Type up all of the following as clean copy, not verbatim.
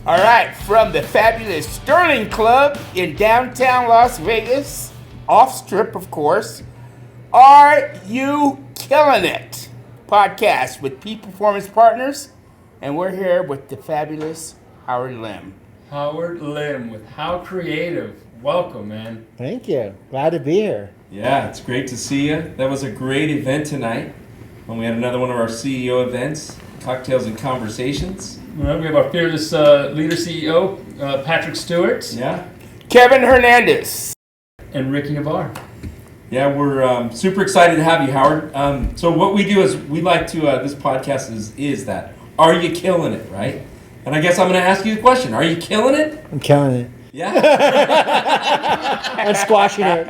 All right, from the fabulous Sterling Club in downtown Las Vegas, off strip, of course. Are You Killing It? Podcast with Peak Performance Partners, and we're here with the fabulous Howard Lim. Howard Lim with How Creative. Welcome, man. Thank you. Glad to be here. Yeah, it's great to see you. That was a great event tonight. When we had another one of our CEO events, Cocktails and Conversations. Well, we have our fearless leader CEO, Patrick Stewart. Yeah. Kevin Hernandez. And Ricky Navarre. Yeah, we're super excited to have you, Howard. So what we do is we like to, this podcast is that, are you killing it, right? And I guess I'm going to ask you the question, are you killing it? I'm killing it. Yeah? I'm squashing it.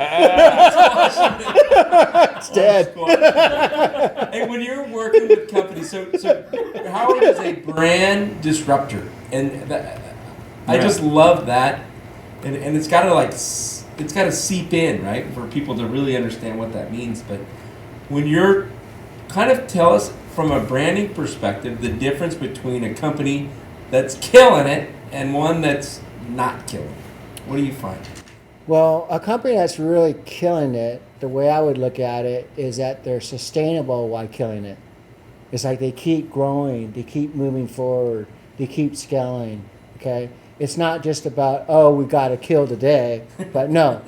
It's dead. Hey, when you're working with companies, so Howard is a brand disruptor, and I just love that, and it's got to it's got to seep in, right, for people to really understand what that means. But when you're kind of tell us from a branding perspective the difference between a company that's killing it and one that's not killing it. What do you find? Well, a company that's really killing it, the way I would look at it is that they're sustainable while killing it. It's like they keep growing, they keep moving forward, they keep scaling, okay? It's not just about, oh, we got to kill today, but no,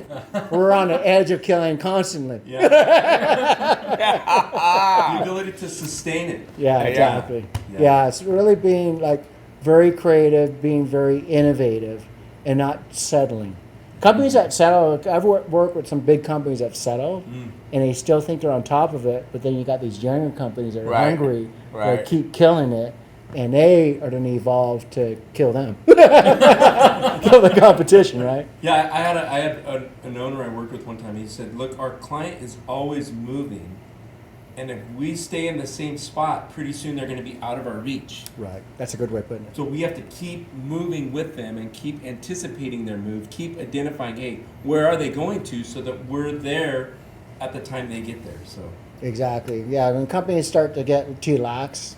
we're on the edge of killing constantly. Yeah. The ability to sustain it. Yeah, exactly. Yeah, it's really being like very creative, being very innovative, and not settling. Companies that settle, I've worked with some big companies that settle, and they still think they're on top of it, but then you got these younger companies that are hungry, that keep killing it, and they are going to evolve to kill them. Kill the competition, right? Yeah, I had an owner I worked with one time. He said, look, our client is always moving, and if we stay in the same spot, pretty soon they're going to be out of our reach. Right. That's a good way of putting it. So we have to keep moving with them and keep anticipating their move, keep identifying, hey, where are they going to, so that we're there at the time they get there. So Exactly. Yeah, when companies start to get too lax,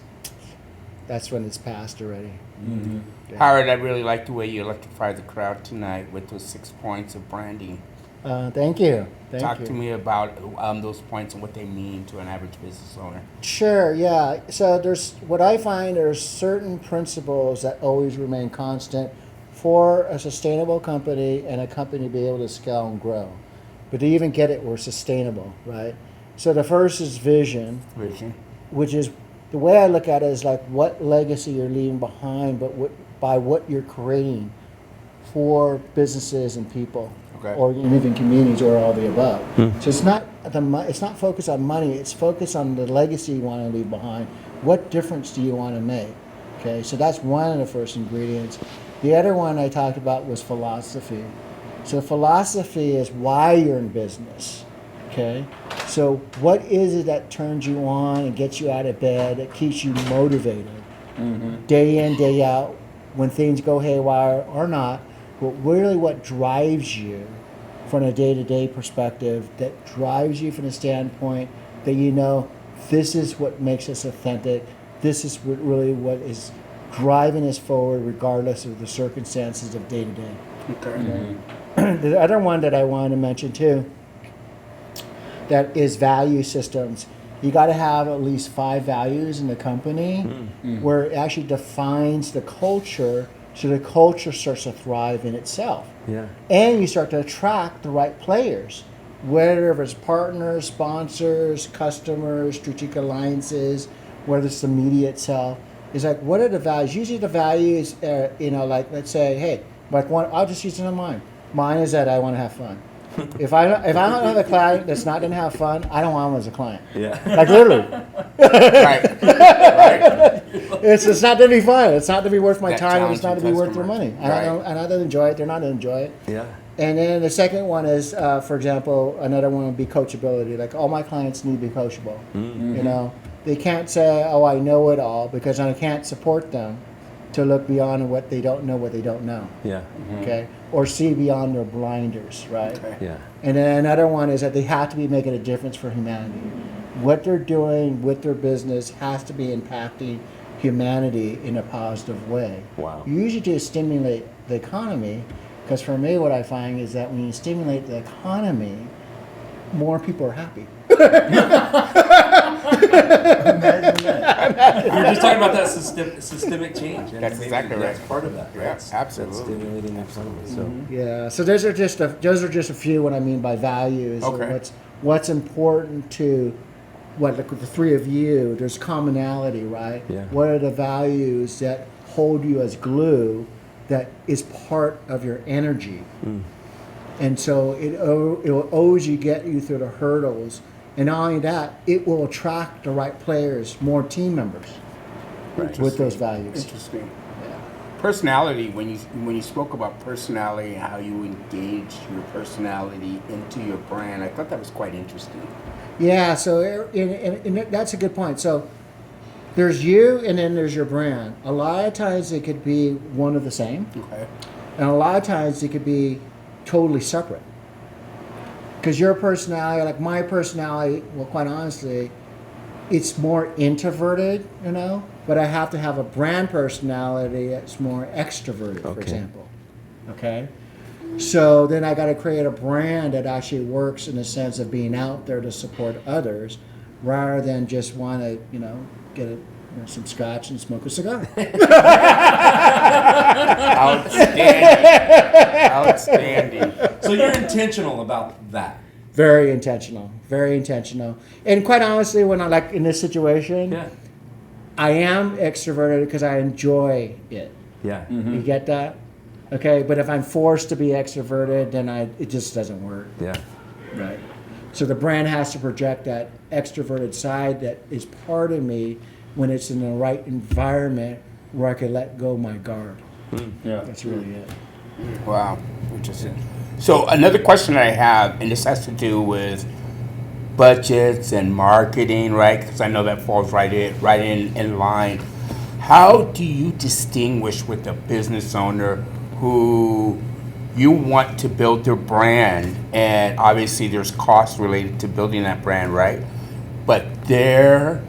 that's when it's past already. Mm-hmm. Yeah. Howard, I really like the way you electrified the crowd tonight with those 6 points of branding. Thank you. Talk to me about those points and what they mean to an average business owner. Sure, yeah. So what I find are certain principles that always remain constant for a sustainable company and a company to be able to scale and grow. But to even get it, we're sustainable, right? So the first is vision, which is, the way I look at it is like what legacy you're leaving behind, but by what you're creating for businesses and people. Okay. Or even communities, or all the above. So it's not focused on money. It's focused on the legacy you want to leave behind. What difference do you want to make? Okay, so that's one of the first ingredients. The other one I talked about was philosophy. So philosophy is why you're in business. Okay, so what is it that turns you on and gets you out of bed, that keeps you motivated, day in, day out, when things go haywire or not? But really what drives you from a day-to-day perspective, that drives you from the standpoint that you know this is what makes us authentic, this is what is driving us forward regardless of the circumstances of day-to-day. Okay. The other one that I wanted to mention too, that is value systems. You got to have at least 5 values in the company where it actually defines the culture, so the culture starts to thrive in itself. Yeah. And you start to attract the right players, whether it's partners, sponsors, customers, strategic alliances, whether it's the media itself. It's like, what are the values? Usually the values, like let's say, hey, like one, I'll just use it on mine. Mine is that I want to have fun. If I don't have a client that's not going to have fun, I don't want him as a client. Yeah. Like literally. Right. It's not to be fun. It's not to be worth my That time. And it's not to be challenging worth their money. customer. And I don't enjoy it. They're not going to enjoy it. Yeah. And then the second one is, for example, another one would be coachability. Like all my clients need to be coachable. You know, they can't say, "Oh, I know it all," because I can't support them to look beyond what they don't know, Yeah. okay, or see beyond their blinders, right? Okay. Yeah. And then another one is that they have to be making a difference for humanity. What they're doing with their business has to be impacting humanity in a positive way. Wow. Usually to stimulate the economy, because for me what I find is that when you stimulate the economy, more people are happy. You're just talking about that systemic change. And That's maybe exactly that's right. part of that. Yeah, That's absolutely. stimulating the economy. So Yeah, so those are just a few what I mean by values. or Okay. What's important to what the three of you. There's commonality, right? Yeah. What are the values that hold you as glue that is part of your energy? And so it will always get you through the hurdles. And not only that, it will attract the right players, more team members with those values. Interesting. Personality. When you spoke about personality and how you engage your personality into your brand, I thought that was quite interesting. Yeah, so and that's a good point. So there's you and then there's your brand. A lot of times it could be one of the same, Okay. and a lot of times it could be totally separate. Because your personality, like my personality, well, quite honestly, it's more introverted, but I have to have a brand personality that's more extroverted, for Okay. example. Okay? So then I got to create a brand that actually works in the sense of being out there to support others rather than just want to, get some scotch and smoke a cigar. Outstanding. So you're intentional about that. Very intentional. And quite honestly, when I like in this situation, Yeah. I am extroverted because I enjoy it. Yeah. You get that? Okay, but if I'm forced to be extroverted, then it just doesn't work. Yeah. Right. So the brand has to project that extroverted side that is part of me when it's in the right environment where I can let go my guard. Yeah. That's really it. Wow, interesting. So another question I have, and this has to do with budgets and marketing, right? Because I know that falls right in line. How do you distinguish with a business owner who you want to build their brand, and obviously there's costs related to building that brand, right? But their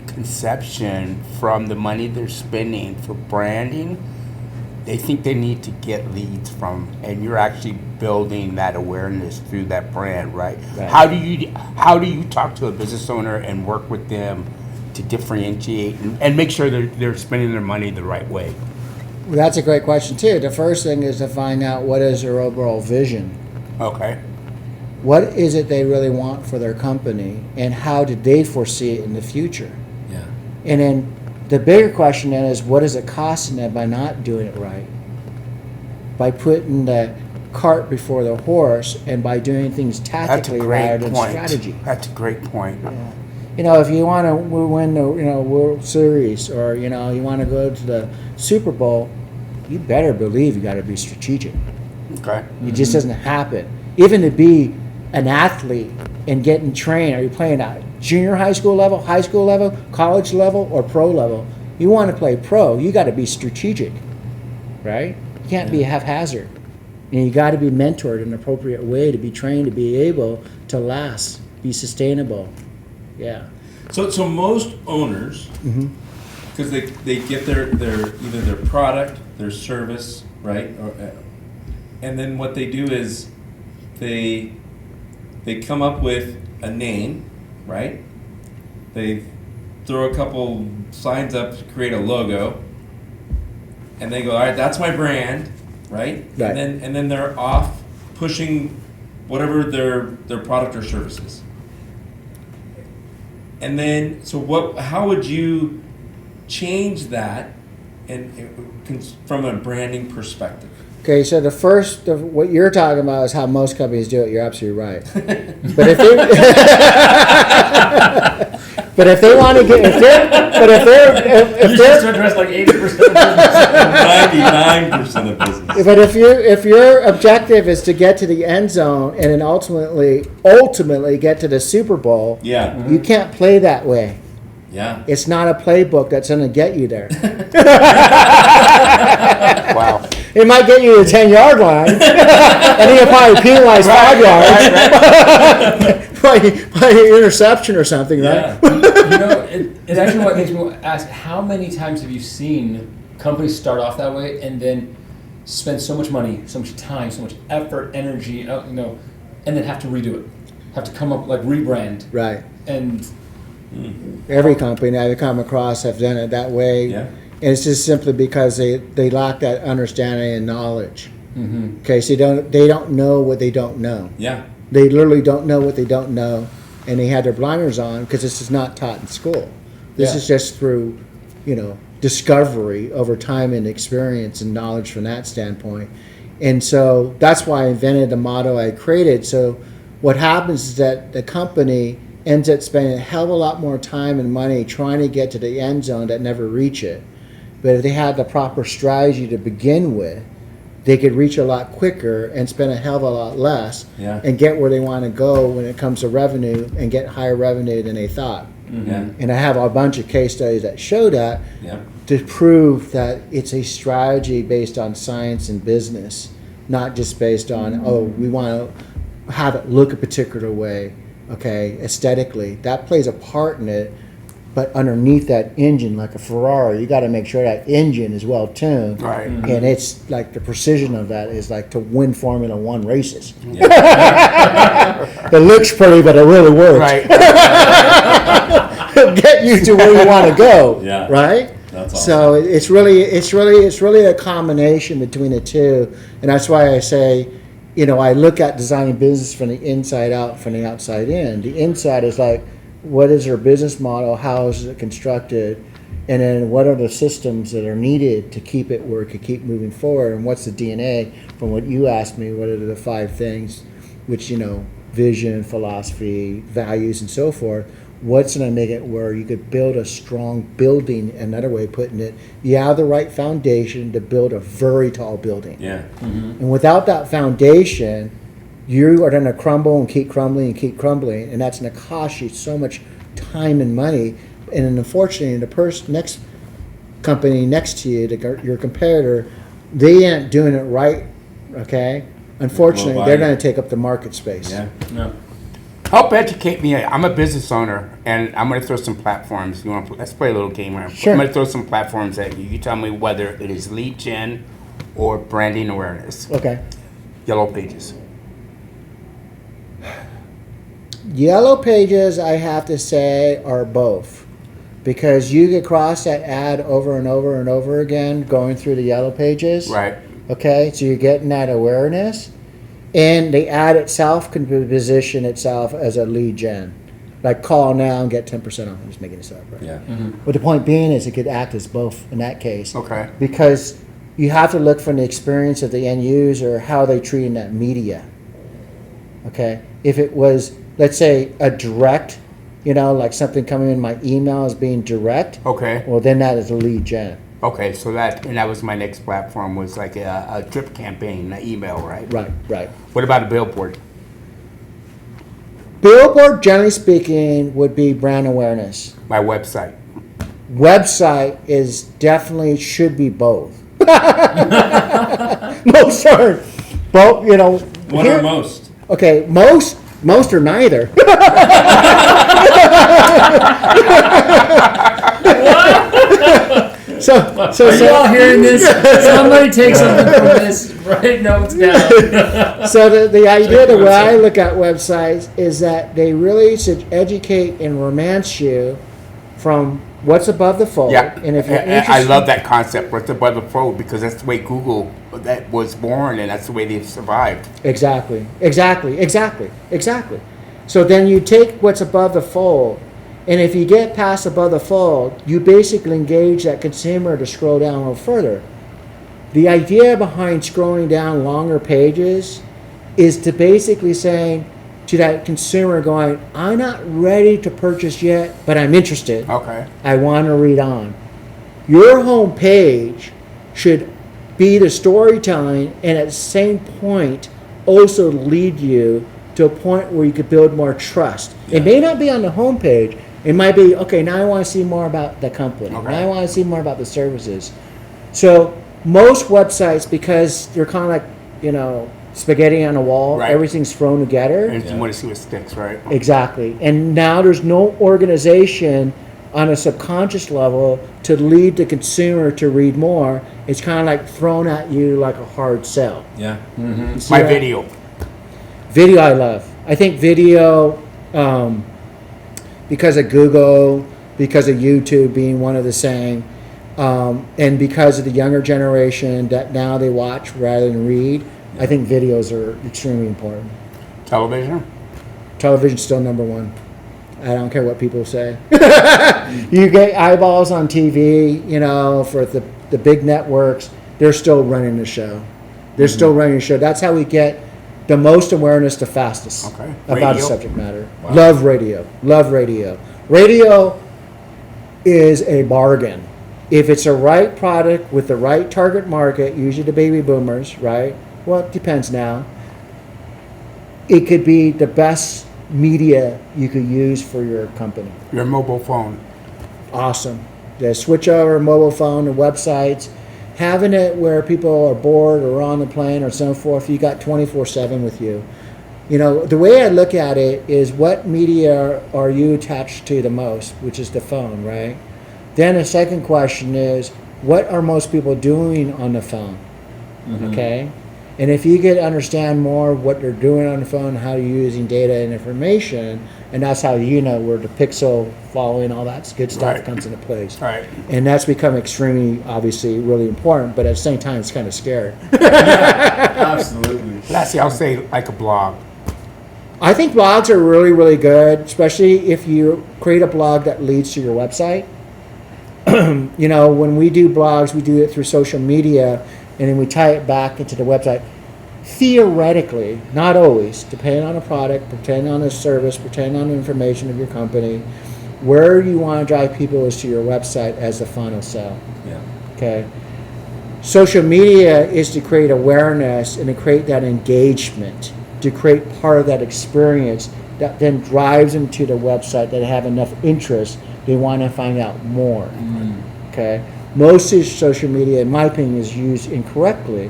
conception from the money they're spending for branding, they think they need to get leads from, and you're actually building that awareness through that brand, right? Right. How do you talk to a business owner and work with them to differentiate and make sure they're spending their money the right way? Well, that's a great question too. The first thing is to find out what is their overall vision. Okay. What is it they really want for their company, and how do they foresee it in the future? Yeah. And then the bigger question then is, what is it costing them by not doing it right? By putting the cart before the horse and by doing things That's a tactically rather great than point. strategy. That's a great point. Yeah. If you want to win the World Series, or you want to go to the Super Bowl, you better believe you got to be strategic. Okay. It just doesn't happen. Even to be an athlete and getting trained, are you playing at junior high school level, college level, or pro level? You want to play pro, you got to be strategic, right? You can't be haphazard. And you got to be mentored in an appropriate way to be trained to be able to last, be sustainable. Yeah. So most owners, because they get their either their product, their service, right, and then what they do is they come up with a name, right? They throw a couple signs up to create a logo, and they go, all right, that's my brand, right? Right. And then they're off pushing whatever their product or service is. And then, so how would you change that from a branding perspective? Okay, so what you're talking about is how most companies do it. You're absolutely right. But if they want to get, if You they're, should address like 80% of business. 99% of business. but if your objective is to get to the end zone and then ultimately get to the Super Bowl, Yeah. you can't play that way. Yeah. It's not a playbook that's going to get you there. Wow. It might get you to the 10-yard line, and then you'll probably penalize 5 yards by an interception or something, right? Yeah. It actually what makes me ask, how many times have you seen companies start off that way and then spend so much money, so much time, so much effort, energy, and then have to redo it, have to come up, like, rebrand, Right. and Every company I've come across have done it that way. Yeah. And it's just simply because they lack that understanding and knowledge. Okay, so they don't know what they don't know. Yeah. They literally don't know what they don't know, and they had their blinders on because this is not taught in school. This Yeah. is just through, discovery over time and experience and knowledge from that standpoint. And so that's why I invented the motto I created. So what happens is that the company ends up spending a hell of a lot more time and money trying to get to the end zone that never reach it. But if they had the proper strategy to begin with, they could reach a lot quicker and spend a hell of a lot less Yeah. and get where they want to go when it comes to revenue and get higher revenue than they thought. Yeah. And I have a bunch of case studies that show that Yeah. to prove that it's a strategy based on science and business, not just based on, we want to have it look a particular way, okay, aesthetically. That plays a part in it, but underneath that engine, like a Ferrari, you got to make sure that engine is well tuned. Right. And it's like the precision of that is like to win Formula One races. It looks pretty, but it really works. Right. It'll get you to where you want to go. Yeah. Right. That's awesome. So it's really a combination between the two, and that's why I say, I look at designing business from the inside out, from the outside in. The inside is like, what is their business model? How is it constructed? And then what are the systems that are needed to keep it where it could keep moving forward? And what's the DNA? From what you asked me, what are the 5 things, which, vision, philosophy, values, and so forth. What's going to make it where you could build a strong building? Another way of putting it, you have the right foundation to build a very tall building. Yeah. And without that foundation, you are going to crumble and keep crumbling and keep crumbling, and that's going to cost you so much time and money. And then unfortunately, the next company next to you, your competitor, they ain't doing it right. Okay, unfortunately, Well, they're going to take up the market space. Yeah. no. Help educate me. I'm a business owner, and I'm going to throw some platforms. Let's play a little game here. Sure. I'm going to throw some platforms at you. You tell me whether it is lead gen or branding awareness. Okay. Yellow Pages. Yellow Pages, I have to say, are both. Because you could cross that ad over and over and over again going through the Yellow Pages. Right. Okay, so you're getting that awareness. And the ad itself can position itself as a lead gen. Like call now and get 10% off. I'm just making this up, right? Yeah. But the point being is it could act as both in that case. Okay. Because you have to look from the experience of the end user, how they treating that media. Okay? If it was, let's say, a direct, like something coming in my email as being direct, Okay. well, then that is a lead gen. Okay. So that was my next platform was like a drip campaign, an email, right? Right. What about a billboard? Billboard, generally speaking, would be brand awareness. My website. Website is definitely should be both. No, sorry. Both, What here- are most? Okay, most or neither. So Are you all hearing this? Somebody take something from this. Write notes down. So the idea, the way I look at websites is that they really should educate and romance you from what's above the fold. Yeah. And if you're I interested, love that concept. What's above the fold? Because that's the way Google that was born, and that's the way they've survived. Exactly. So then you take what's above the fold, and if you get past above the fold, you basically engage that consumer to scroll down a little further. The idea behind scrolling down longer pages is to basically saying to that consumer going, I'm not ready to purchase yet, but I'm interested. Okay. I want to read on. Your home page should be the storytelling, and at the same point also lead you to a point where you could build more trust. It may not be on the home page. It might be, okay, now I want to see more about the company. Okay. Now I want to see more about the services. So most websites, because they're kind of like, spaghetti on a wall, Right. everything's thrown together. And you want to see what sticks, right? Exactly. And now there's no organization on a subconscious level to lead the consumer to read more, it's kind of like thrown at you like a hard sell. Yeah. You see My that? video. Video I love. I think video, because of Google, because of YouTube being one of the same, and because of the younger generation that now they watch rather than read, I think videos are extremely important. Television. Television's still number one. I don't care what people say. You get eyeballs on TV, you know, for the big networks. They're still running the show. They're still running the show. That's how we get the most awareness the fastest Okay. about a Radio. subject matter. Wow. Love radio. Love radio. Radio is a bargain. If it's a right product with the right target market, usually the baby boomers, right? Well, it depends now. It could be the best media you could use for your company. Your mobile phone. Awesome. The switch over mobile phone and websites, having it where people are bored or on the plane or so forth, you got 24/7 with you. You know, the way I look at it is what media are you attached to the most, which is the phone, right? Then the second question is, what are most people doing on the phone? Okay? And if you get to understand more what they're doing on the phone, how you're using data and information, and that's how you know where the pixel following, all that good stuff Right. comes into place. Right. And that's become extremely, obviously, really important, but at the same time, it's kind of scary. Absolutely. Lastly, I'll say like a blog. I think blogs are really, really good, especially if you create a blog that leads to your website. You know, when we do blogs, we do it through social media, and then we tie it back into the website. Theoretically, not always, depending on the product, depending on the service, depending on the information of your company, where you want to drive people is to your website as the final sell. Yeah. Okay. Social media is to create awareness and to create that engagement, to create part of that experience that then drives them to the website that have enough interest, they want to find out more. Okay. Most of social media, in my opinion, is used incorrectly.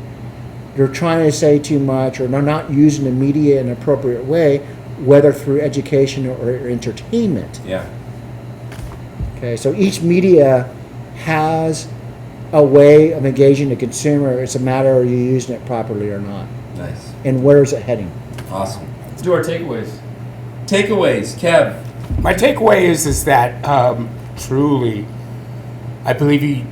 They're trying to say too much, or they're not using the media in an appropriate way, whether through education or entertainment. Yeah. Okay, so each media has a way of engaging the consumer. It's a matter of you using it properly or not, Nice. and where is it heading? Awesome. Let's do our takeaways. Takeaways, Kev. My takeaway is that truly, I believe you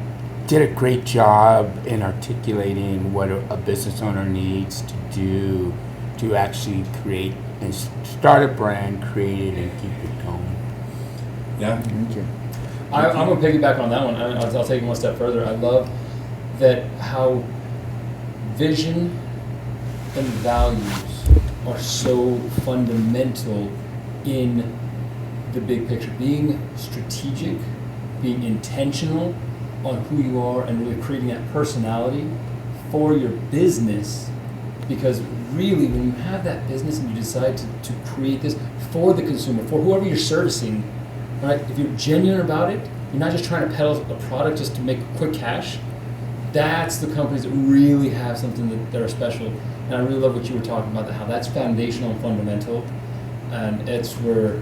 did a great job in articulating what a business owner needs to do to actually create and start a brand, create it, and keep it going. Yeah. Thank you. I'm going to piggyback on that one. I'll take it one step further. I love that how vision and values are so fundamental in the big picture. Being strategic, being intentional on who you are, and really creating that personality for your business. Because really, when you have that business and you decide to create this for the consumer, for whoever you're servicing, right? If you're genuine about it, you're not just trying to peddle a product just to make quick cash. That's the companies that really have something that are special. And I really love what you were talking about, how that's foundational and fundamental, and that's where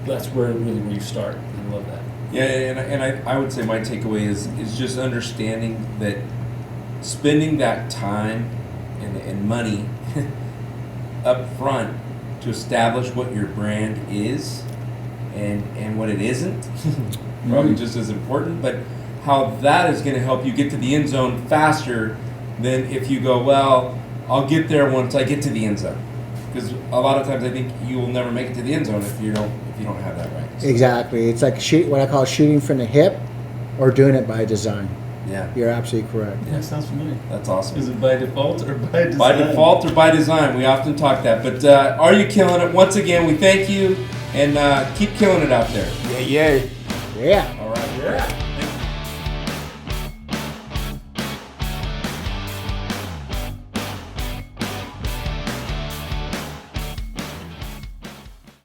really where you start. I love that. Yeah, and I would say my takeaway is just understanding that spending that time and money up front to establish what your brand is and what it isn't, probably just as important, but how that is going to help you get to the end zone faster than if you go, well, I'll get there once I get to the end zone. Because a lot of times I think you will never make it to the end zone if you don't have that right. So, Exactly. It's like what I call shooting from the hip, or doing it by design. yeah, You're absolutely correct. Yeah, sounds familiar. that's awesome. Is it by default or by design? By default or by design, we often talk that. But are you killing it? Once again, we thank you and keep killing it out there. Yeah, yeah. Yeah. All right. Yeah.